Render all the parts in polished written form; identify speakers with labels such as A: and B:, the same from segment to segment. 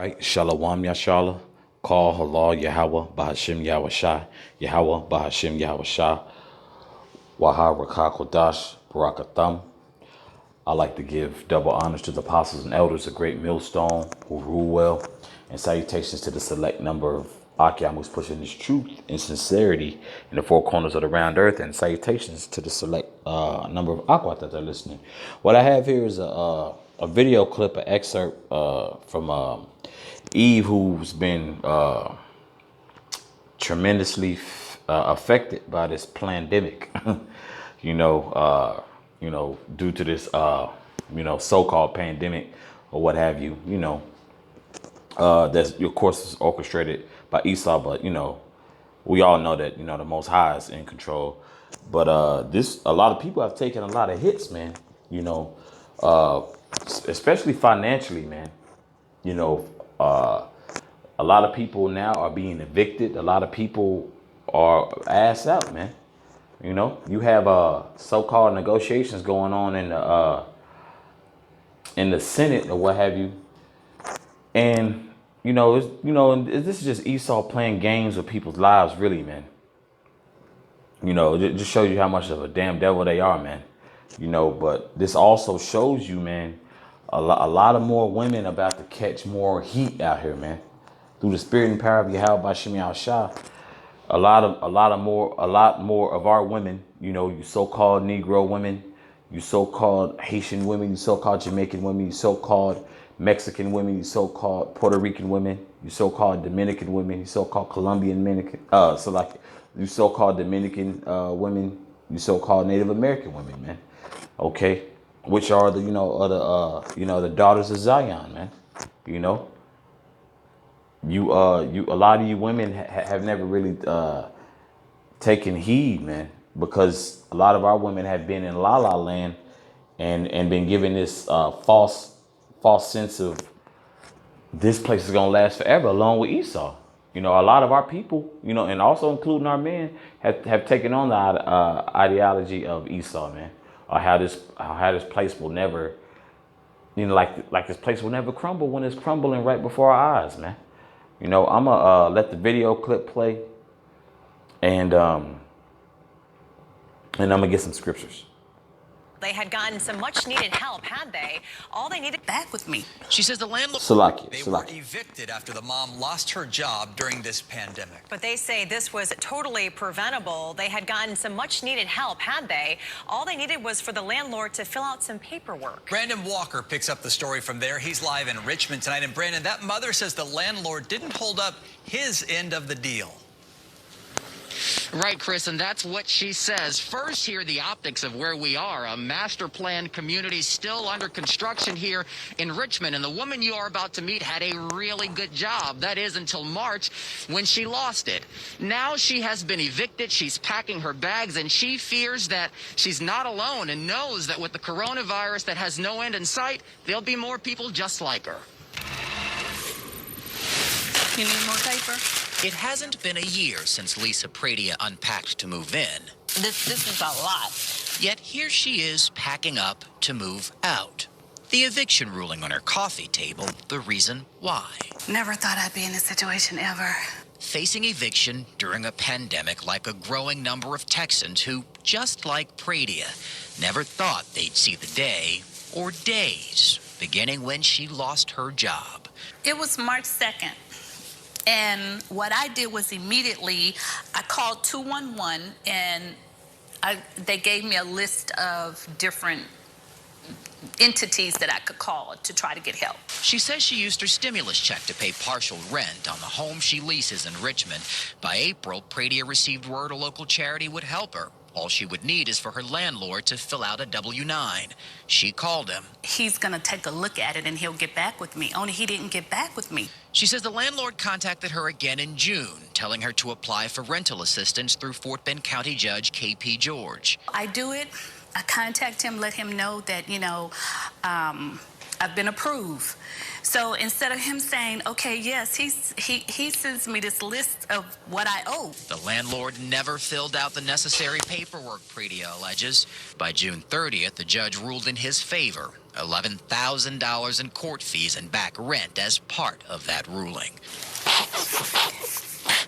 A: Right? Shalom Yashala. Call Halal Yahweh Bahashim Yahweh Shai. Yahweh Bahashim Yahweh Shai. Waha Rakah Kodash Barakatham. I like to give double honors to the apostles and elders, a great millstone who rule well, and salutations to the select number of Akim who's pushing this truth and sincerity in the four corners of the round earth, and salutations to the select number of Aquat that are listening. What I have here is a video clip, an excerpt from Eve, who's been tremendously affected by this pandemic. you know, due to this, so-called pandemic or what have you. That's of course is orchestrated by Esau, but we all know that the Most High is in control. But this, a lot of people have taken a lot of hits, man. Uh, especially financially, man. You know, a lot of people now are being evicted. A lot of people are ass out, man. You have so-called negotiations going on in the Senate or what have you, and this is just Esau playing games with people's lives, really, man. It just shows you how much of a damn devil they are, man. But this also shows you, man, a lot of more women about to catch more heat out here, man. Through the spirit and power of Yahweh by Shemi Shah, a lot more of our women, you so-called Negro women, you so-called Haitian women, you so-called Jamaican women, you so-called Mexican women, you so-called Puerto Rican women, you so-called Dominican women, you so-called Colombian Dominican, you so-called Dominican women, you so-called Native American women, man. Okay, which are the daughters of Zion, man. You know, a lot of you women have never really taken heed, man, because a lot of our women have been in La La Land and been given this false sense of this place is gonna last forever, along with Esau. A lot of our people, and also including our men, have taken on the ideology of Esau, man, or how this place will never, like this place will never crumble when it's crumbling right before our eyes, man. I'm gonna let the video clip play, and I'm gonna get some scriptures.
B: They had gotten some much needed help, had they? All they needed back with me.
C: She says the landlord...
D: They were evicted after the mom lost her job during this pandemic.
B: But they say this was totally preventable. They had gotten some much needed help, had they? All they needed was for the landlord to fill out some paperwork.
D: Brandon Walker picks up the story from there. He's live in Richmond tonight. And Brandon, that mother says the landlord didn't hold up his end of the deal.
C: Right, Chris, and that's what she says. First, here the optics of where we are. A master planned community still under construction here in Richmond. And the woman you are about to meet had a really good job. That is until March when she lost it. Now she has been evicted. She's packing her bags, and she fears that she's not alone and knows that with the coronavirus that has no end in sight, there'll be more people just like her.
B: You need more paper?
E: It hasn't been a year since Lisa Pradia unpacked to move in.
B: This is a lot.
E: Yet here she is packing up to move out. The eviction ruling on her coffee table, the reason why.
B: Never thought I'd be in this situation ever.
E: Facing eviction during a pandemic like a growing number of Texans who, just like Pradia, never thought they'd see the day or days, beginning when she lost her job.
F: It was March 2nd. And what I did was immediately I called 211 and they gave me a list of different entities that I could call to try to get help.
E: She says she used her stimulus check to pay partial rent on the home she leases in Richmond. By April, Pradia received word a local charity would help her. All she would need is for her landlord to fill out a W-9. She called him.
F: He's going to take a look at it and he'll get back with me. Only he didn't get back with me.
E: She says the landlord contacted her again in June, telling her to apply for rental assistance through Fort Bend County Judge K.P. George.
F: I do it. I contact him, let him know that, I've been approved. So instead of him saying, okay, yes, he sends me this list of what I owe.
E: The landlord never filled out the necessary paperwork, Predia alleges. By June 30th, the judge ruled in his favor, $11,000 in court fees and back rent as part of that ruling.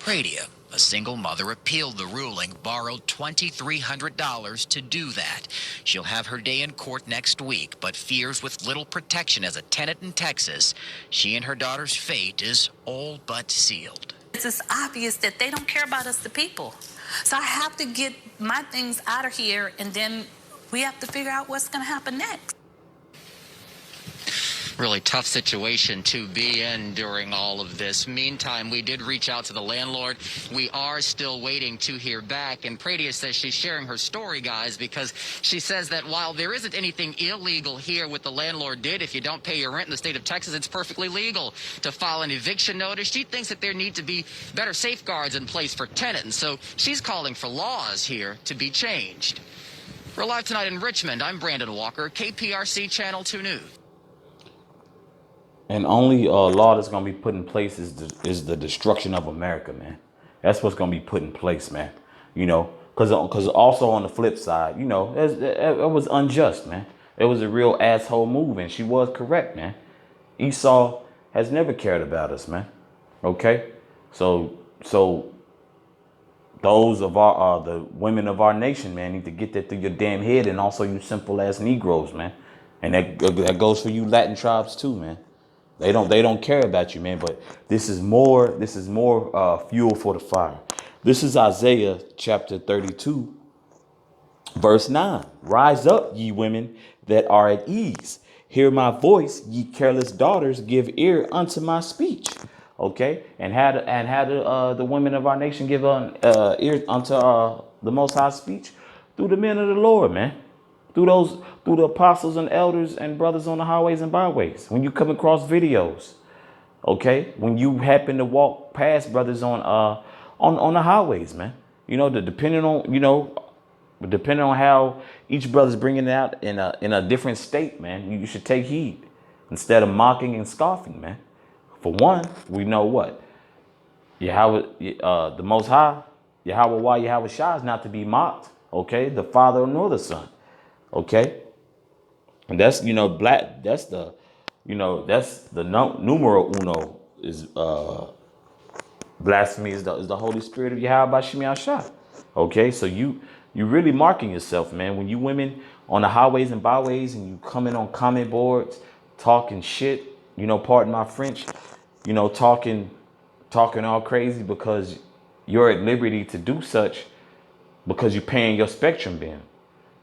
E: Predia, a single mother, appealed the ruling, borrowed $2,300 to do that. She'll have her day in court next week, but fears with little protection as a tenant in Texas, she and her daughter's fate is all but sealed.
F: It's just obvious that they don't care about us, the people. So I have to get my things out of here, and then we have to figure out what's going to happen next.
C: Really tough situation to be in during all of this. Meantime, we did reach out to the landlord. We are still waiting to hear back. And Predia says she's sharing her story, guys, because she says that while there isn't anything illegal here, what the landlord did, if you don't pay your rent in the state of Texas, it's perfectly legal to file an eviction notice. She thinks that there need to be better safeguards in place for tenants. So she's calling for laws here to be changed. We're live tonight in Richmond. I'm Brandon Walker, KPRC Channel 2 News.
A: And only law that's going to be put in place is the destruction of America, man. That's what's going to be put in place, man. You know, because also on the flip side, you know, it was unjust, man. It was a real asshole move, and she was correct, man. Esau has never cared about us, man. Okay, so those of our the women of our nation, man, need to get that through your damn head, and also you simple ass Negroes, man. And that goes for you Latin tribes too, man. They don't care about you, man. But this is more fuel for the fire. This is Isaiah chapter 32, verse 9. Rise up, ye women that are at ease. Hear my voice, ye careless daughters. Give ear unto my speech. Okay, and how the women of our nation give ear unto the Most High speech? Through the men of the Lord, man. Through the apostles and elders and brothers on the highways and byways. When you come across videos, okay, when you happen to walk past brothers on the highways, man, you know, depending on how each brother's bringing it out in a different state, man, you should take heed instead of mocking and scoffing, man. For one, we know what Yahweh, the Most High, Yahweh Shah is not to be mocked. Okay, the Father nor the Son. Okay, and that's, you know, that's the numero uno is blasphemy is the Holy Spirit of Yahweh Shem Yahshua. Okay, so you really marking yourself, man, when you women on the highways and byways and you coming on comment boards talking shit, you know, pardon my French, you know, talking all crazy because you're at liberty to do such because you're paying your spectrum bill.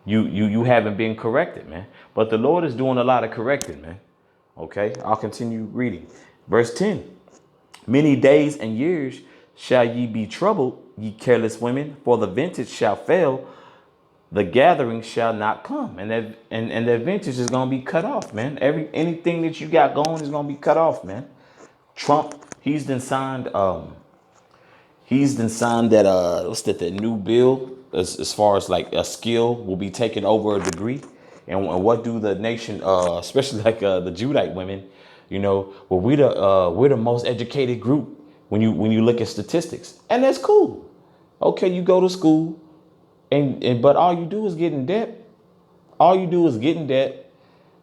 A: You haven't been corrected, man. But the Lord is doing a lot of correcting, man. Okay, I'll continue reading. Verse 10. Many days and years shall ye be troubled, ye careless women, for the vintage shall fail, the gathering shall not come. And that vintage is gonna be cut off, man. Anything that you got going is gonna be cut off, man. Trump, he's done signed that what's that, the new bill as far as like a skill will be taken over a degree. And what do the nation, especially like the Judite women, you know, well, we're the most educated group when you look at statistics, and that's cool. Okay, you go to school, but all you do is get in debt.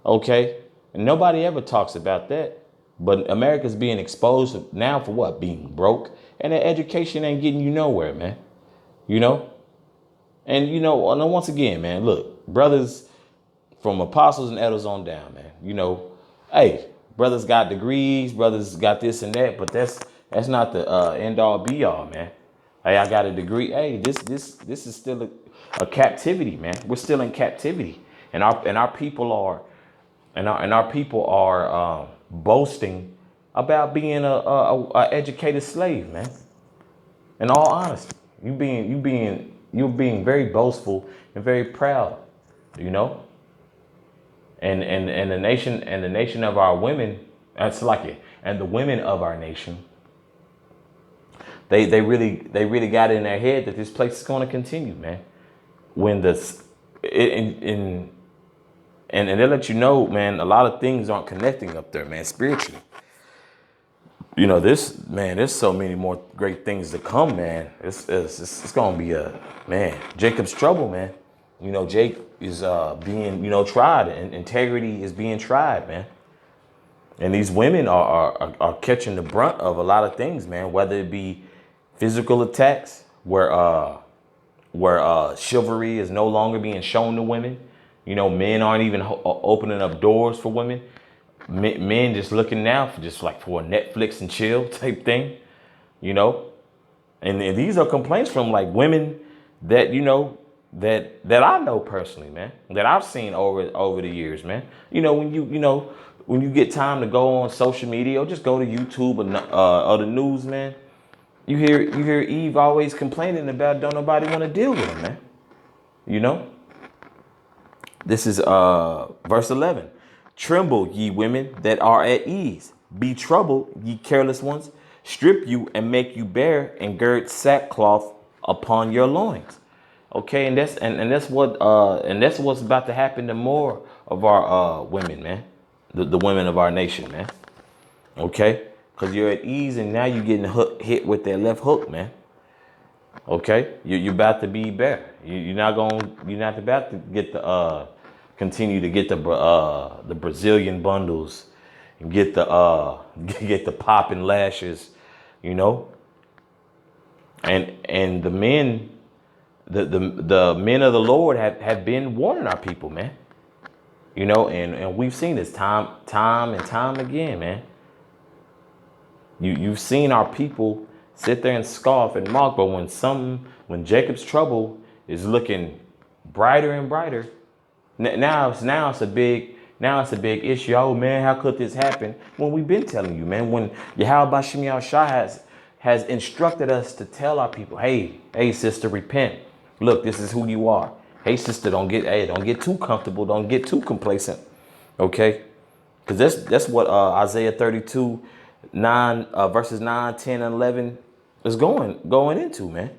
A: Okay, and nobody ever talks about that. But America's being exposed now for what? Being broke, and the education ain't getting you nowhere, man. You know, and you know, once again, man, look, brothers from apostles and elders on down, man. You know, hey, brothers got degrees, brothers got this and that, but that's not the end all be all, man. Hey, I got a degree. Hey, this is still a captivity, man. We're still in captivity, and our people are boasting about being a educated slave, man. In all honesty, you're being very boastful and very proud, you know. And the nation of our women, that's like it. And the women of our nation, they really got in their head that this place is going to continue, man. When And they let you know, man, a lot of things aren't connecting up there, man, spiritually. You know, there's so many more great things to come, man. It's gonna be man, Jacob's trouble, man. You know, Jake is being, tried, and integrity is being tried, man. And these women are catching the brunt of a lot of things, man, whether it be physical attacks, where chivalry is no longer being shown to women. You know, men aren't even opening up doors for women. Men just looking now for for a Netflix and chill type thing, you know. And these are complaints from like women that, that I know personally, man, that I've seen over the years, man. You know, when you get time to go on social media or just go to YouTube or the news, man, you hear Eve always complaining about don't nobody want to deal with him, man. You know? This is verse 11. Tremble, ye women that are at ease. Be troubled, ye careless ones. Strip you and make you bare, and gird sackcloth upon your loins. Okay, and that's what's about to happen to more of our women, man. The women of our nation, man. Okay, because you're at ease, and now you're getting hit with that left hook, man. Okay, you're about to be bare. You're not about to get continue to get the Brazilian bundles and get the popping lashes, you know. And the men, the men of the Lord have been warning our people, man. You know, and we've seen this time and time again, man. You've seen our people sit there and scoff and mock, but when Jacob's trouble is looking brighter and brighter, now it's a big issue. Oh man, how could this happen? When we've been telling you, man, when Yahweh Bashim Yahushua has instructed us to tell our people, hey sister, repent. Look, this is who you are. Hey sister, don't get too comfortable, don't get too complacent. Okay? Because that's what Isaiah 32, 9 verses 9, 10, and 11 is going into, man.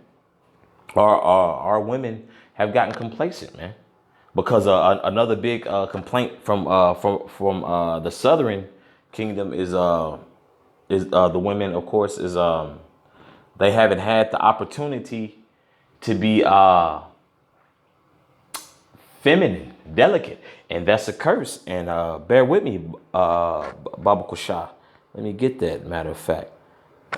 A: Our women have gotten complacent, man. Because another big complaint from the Southern Kingdom is the women, of course, is they haven't had the opportunity to be feminine, delicate, and that's a curse. And bear with me, Baba Kusha. Let me get that, matter of fact,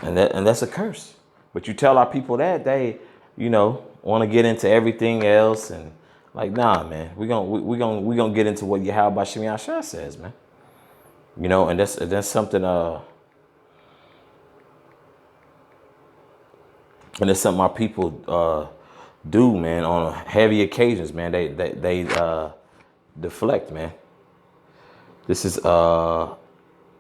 A: and that's a curse. But you tell our people that they, want to get into everything else and. Like, nah, man, we gonna get into what Yahweh Bashim Yahushua says, man. You know, and that's something and it's something our people do, man, on heavy occasions, man. They deflect, man. This is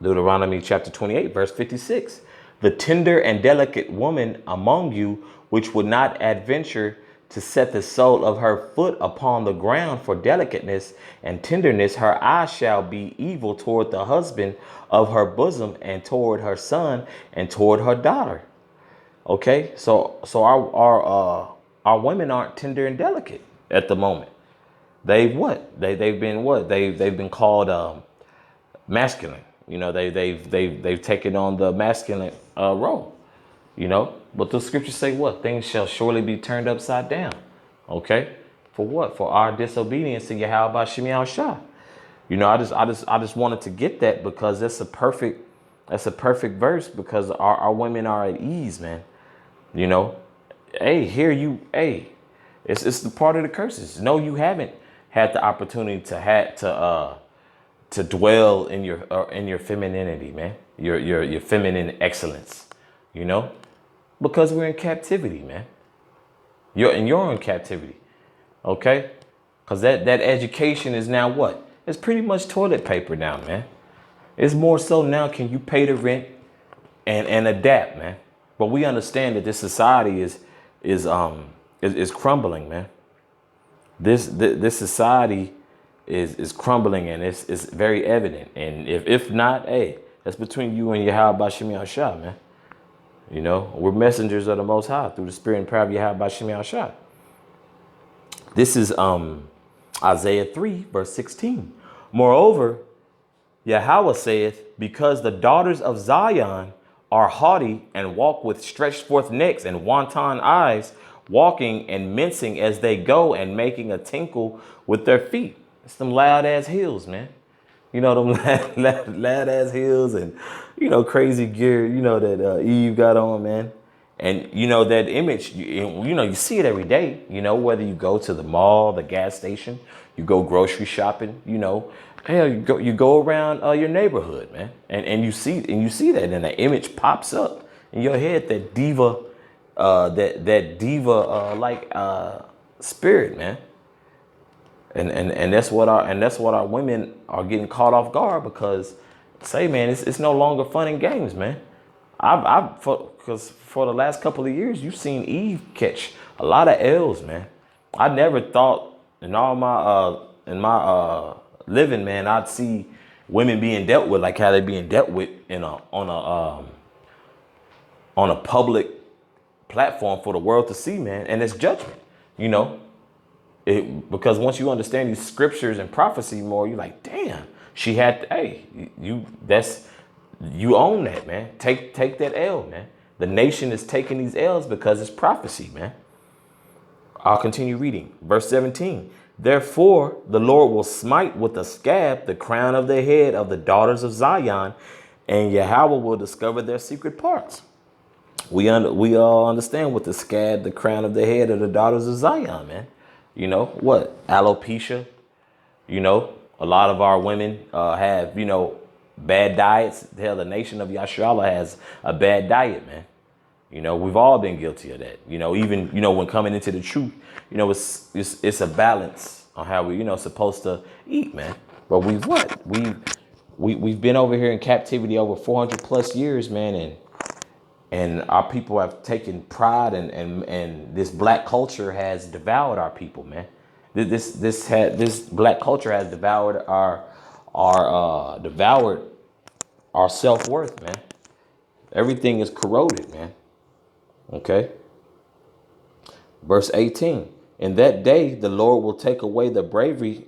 A: Deuteronomy chapter 28, verse 56. The tender and delicate woman among you, which would not adventure to set the sole of her foot upon the ground for delicateness and tenderness, her eye shall be evil toward the husband of her bosom, and toward her son, and toward her daughter. Okay, so our women aren't tender and delicate at the moment. They've been called masculine. You know, they've taken on the masculine role. You know, but the scriptures say what? Things shall surely be turned upside down. Okay, for what? For our disobedience to Yahweh Bashim Yahushua. You know, I just wanted to get that because that's a perfect verse, because our women are at ease, man. You know, it's the part of the curses. No, you haven't had the opportunity to dwell in your femininity, man. Your feminine excellence. You know, because we're in captivity, man. You're in captivity, okay? Because that education is now what? It's pretty much toilet paper now, man. It's more so now, can you pay the rent and adapt, man? But we understand that this society is crumbling, man. This society is crumbling, and it's very evident. And if not, that's between you and Yahweh Bashim Yahushua, man. You know, we're messengers of the Most High through the Spirit and power of Yahweh Bashim Yahushua. This is Isaiah 3, verse 16. Moreover, Yahweh saith, because the daughters of Zion are haughty and walk with stretched forth necks and wanton eyes, walking and mincing as they go and making a tinkle with their feet. It's them loud ass heels, man. You know, them loud ass heels and, you know, crazy gear, you know, that Eve got on, man. And, you know, that image, you know, you see it every day, you know, whether you go to the mall, the gas station, you go grocery shopping, you know, hell, you go around your neighborhood, man. And you see that, and the image pops up in your head, that diva, that diva like spirit, man. And that's what our women are getting caught off guard, because say, man, it's no longer fun and games, man. Because for the last couple of years, you've seen Eve catch a lot of L's, man. I never thought in all my living, man, I'd see women being dealt with like how they're being dealt with on a public platform for the world to see, man. And it's judgment, you know. Because once you understand these scriptures and prophecy more, you're like, damn, she had, hey, you own that, man. Take that L, man. The nation is taking these L's because it's prophecy, man. I'll continue reading. Verse 17. Therefore, the Lord will smite with a scab the crown of the head of the daughters of Zion, and Yahweh will discover their secret parts. We all understand what the scab, the crown of the head of the daughters of Zion, man. You know what? Alopecia. You know, a lot of our women have, you know, bad diets. Hell, the nation of Yasharallah has a bad diet, man. You know, we've all been guilty of that. You know, even, you know, when coming into the truth, you know, it's a balance on how we, you know, supposed to eat, man. But we've been over here in captivity over 400 plus years, man, and our people have taken pride, and this black culture has devoured our people, man. This black culture has devoured our self-worth, man. Everything is corroded, man. Okay. Verse 18. In that day, the Lord will take away the bravery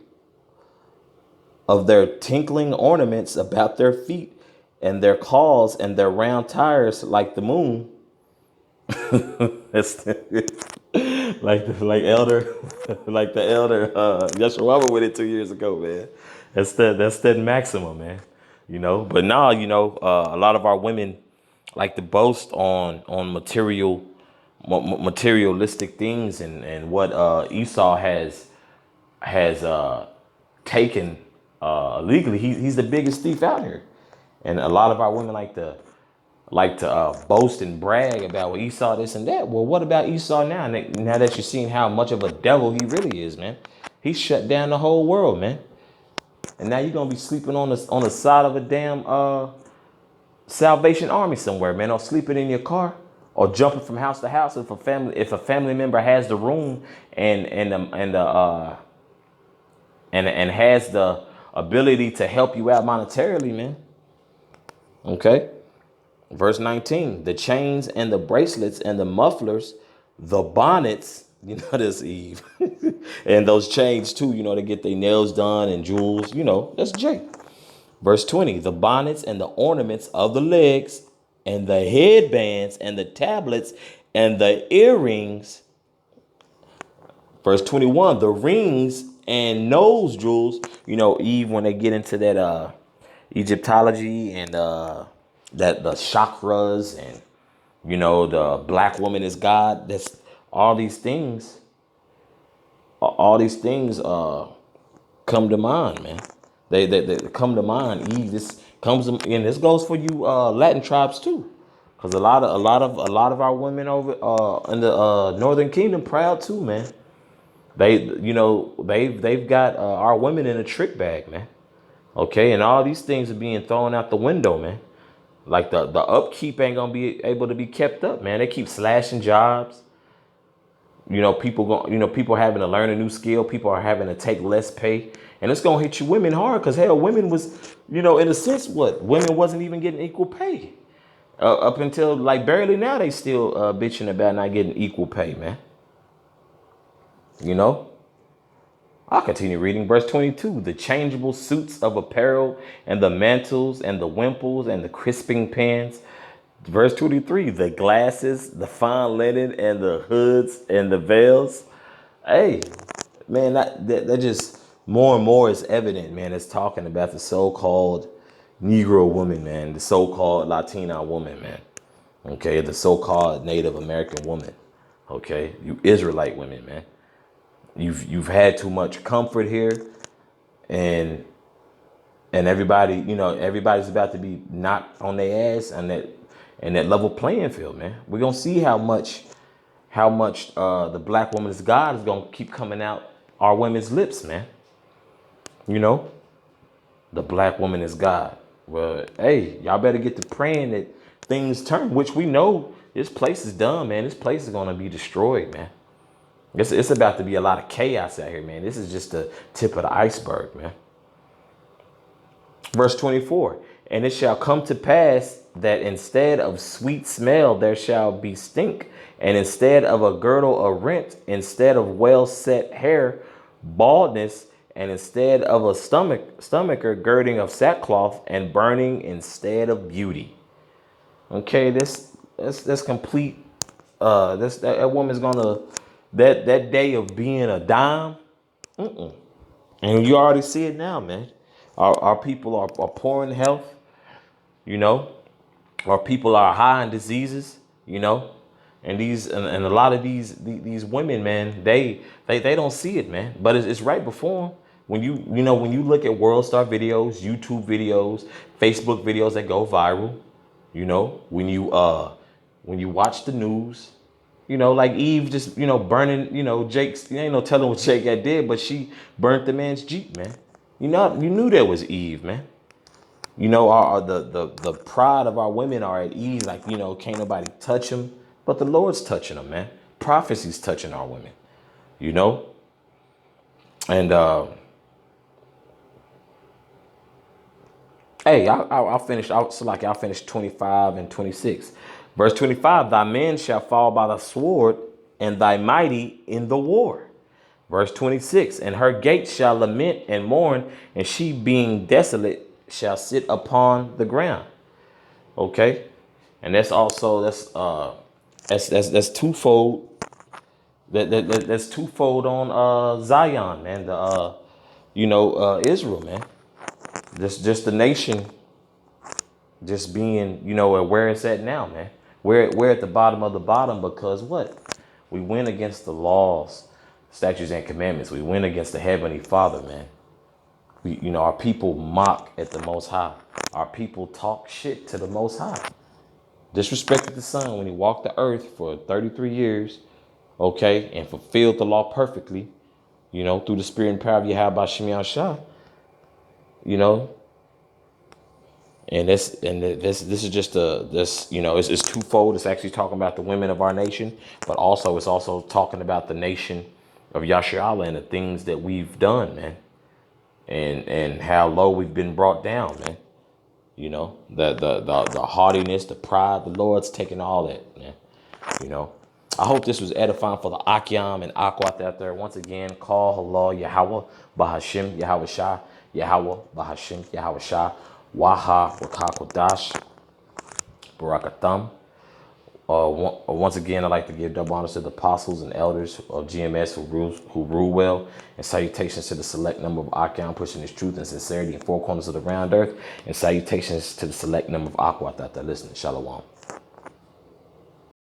A: of their tinkling ornaments about their feet, and their claws and their round tires like the moon. That's like the elder Yeshua with it 2 years ago, man. That's that maximum, man. You know, but now, you know, a lot of our women like to boast on materialistic things, and what Esau has taken legally. He's the biggest thief out here. And a lot of our women like to boast and brag about, well, Esau this and that. Well, what about Esau now? Now that you're seeing how much of a devil he really is, man. He shut down the whole world, man. And now you're gonna be sleeping on the side of a damn Salvation Army somewhere, man, or sleeping in your car, or jumping from house to house if a family member has the room and has the ability to help you out monetarily, man. Okay. Verse 19, the chains and the bracelets and the mufflers, the bonnets, you know, this Eve, and those chains too, you know, to get their nails done and jewels, you know, that's Jake. Verse 20, the bonnets and the ornaments of the legs and the headbands and the tablets and the earrings. Verse 21, the rings and nose jewels, you know, Eve, when they get into that Egyptology and that the chakras and, you know, the black woman is God. That's all these things. All these things come to mind, man. They come to mind. Eve, this comes, and this goes for you Latin tribes too, because a lot of our women over in the Northern Kingdom proud too, man. They've got our women in a trick bag, man. Okay, and all these things are being thrown out the window, man. Like the upkeep ain't gonna be able to be kept up, man. They keep slashing jobs. You know, people having to learn a new skill. People are having to take less pay, and it's gonna hit you women hard, because hell, women was, you know, in a sense, women wasn't even getting equal pay up until like barely now. They still bitching about not getting equal pay, man. You know, I'll continue reading. Verse 22, the changeable suits of apparel and the mantles and the wimples and the crisping pins. Verse 23, the glasses, the fine linen and the hoods and the veils. Hey, man, that just more and more is evident, man. It's talking about the so-called Negro woman, man, the so-called Latina woman, man. Okay, the so-called Native American woman. Okay, you Israelite women, man. You've had too much comfort here, and everybody, you know, everybody's about to be knocked on their ass and that level playing field, man. We're gonna see how much the black woman's God is gonna keep coming out our women's lips, man. You know, the black woman is God. Well, hey, y'all better get to praying that things turn, which we know this place is done, man. This place is gonna be destroyed, man. It's about to be a lot of chaos out here, man. This is just the tip of the iceberg, man. Verse 24, and it shall come to pass that instead of sweet smell, there shall be stink, and instead of a girdle, a rent, instead of well set hair, baldness, and instead of a stomacher, girding of sackcloth, and burning instead of beauty. Okay, that's complete. That woman's gonna that day of being a dime. And you already see it now, man. Our people are poor in health, you know. Our people are high in diseases, you know. And a lot of these women, man, they don't see it, man. But it's right before them. When you look at World Star videos, YouTube videos, Facebook videos that go viral, you know, when you watch the news, you know, like Eve just, you know, burning, you know, Jake's, you ain't no telling what Jake had did, but she burnt the man's Jeep, man. You knew that was Eve, man. You know, the pride of our women are at ease, like, you know, can't nobody touch them, but the Lord's touching them, man. Prophecy's touching our women, you know. And hey, I'll finish. I'll finish 25 and 26. Verse 25, thy men shall fall by the sword, and thy mighty in the war. Verse 26, and her gates shall lament and mourn, and she being desolate shall sit upon the ground. Okay, and that's twofold. That's twofold on Zion, man. Israel, man. Just the nation, just being, you know, where it's at now, man. We're at the bottom of the bottom because what? We went against the laws, statutes, and commandments. We went against the Heavenly Father, man. Our people mock at the Most High. Our people talk shit to the Most High. Disrespected the Son when he walked the earth for 33 years, okay, and fulfilled the law perfectly, you know, through the spirit and power of Yahweh Shemi Shah, you know. And this is just it's twofold. It's actually talking about the women of our nation, but also it's also talking about the nation of Yasharallah and the things that we've done, man, and how low we've been brought down, man. You know, the haughtiness, the pride. The Lord's taking all that, man. You know, I hope this was edifying for the Akyam and Akwat out there. Once again, call Allah Yahweh Bahashim Yahweh Shah, Yahweh Bahashim Yahweh Shah. Waha Wakakodash Barakatham. Once again, I'd like to give double honors to the apostles and elders of GMS who rule well, and salutations to the select number of Akyam pushing his truth and sincerity in four corners of the round earth, and salutations to the select number of Akwat that they're listening. Shalom.